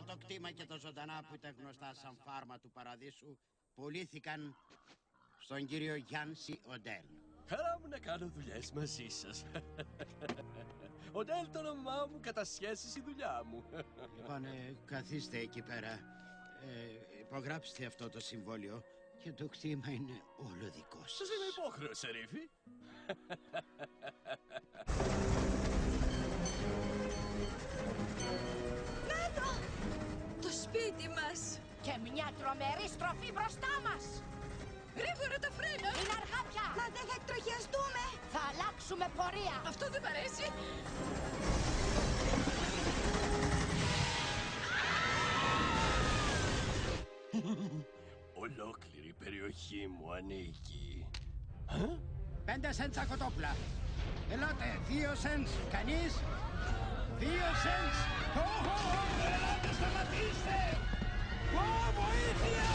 αυτό το κτήμα και τα ζωντανά που ήταν γνωστά σαν φάρμα του παραδείσου πουλήθηκαν στον κύριο Γιάννη Οντέλ. Χαρά μου να κάνω δουλειές μαζί σας. Οντέλ το όνομά μου, κατά σχέση η δουλειά μου. Λοιπόν, καθίστε εκεί πέρα. Υπογράψτε αυτό το συμβόλαιο και το κτήμα είναι όλο δικό σας. Σας είμαι υπόχρεος, Σερίφη. Νάτο! Το σπίτι μας! Και μια τρομερή στροφή μπροστά μας! Γρήγορα τα φρένα! Είναι αργά πια! Μα δεν θα εκτροχιαστούμε! Θα αλλάξουμε πορεία! Αυτό δεν μ' αρέσει! Ολόκληρη η περιοχή μου ανήκει. 5 σεντς κοτόπουλα. Ελάτε, 2 σεντς. Κανείς? 2 σεντς. Ελάτε, σταματήστε. Βοήθεια!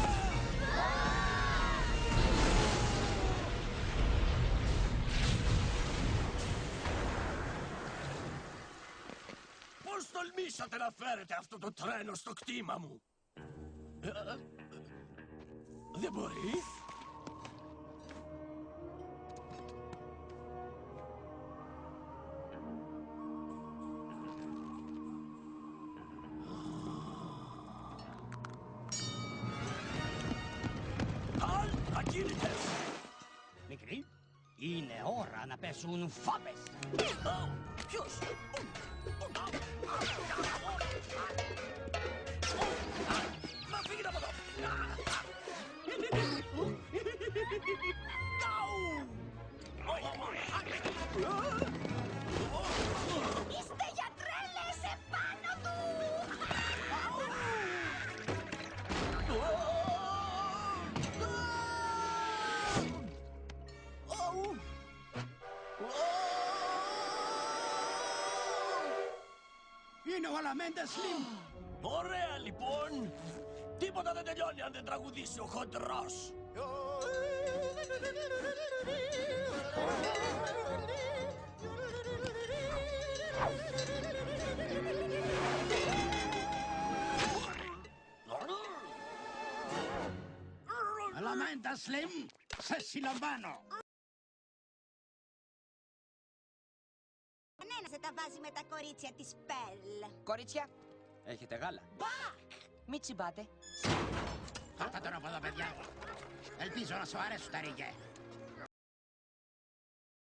Πώς τολμήσατε να φέρετε αυτό το τρένο στο κτήμα μου? Δεν μπορεί. Αλ, ακίνητες! Μικρή, είναι ώρα να πέσουν φάπες. Ποιος? Μα φύγετε από εδώ! Είστε για τρέλες επάνω του! Είναι ο Αλαμέντα Σλιμ. Ωραία λοιπόν! Τίποτα δεν τελειώνει αν δεν τραγουδήσει ο χοντρός! Αλαμέντα Σλιμ, σε συλλαμβάνω. Κανένας δεν τα βάζει με τα κορίτσια της Περλ. Κορίτσια, έχετε γάλα. Μη τσιμπάτε. Πάρτε τον από εδώ, παιδιά. Ελπίζω να σου αρέσουν τα ρίγια.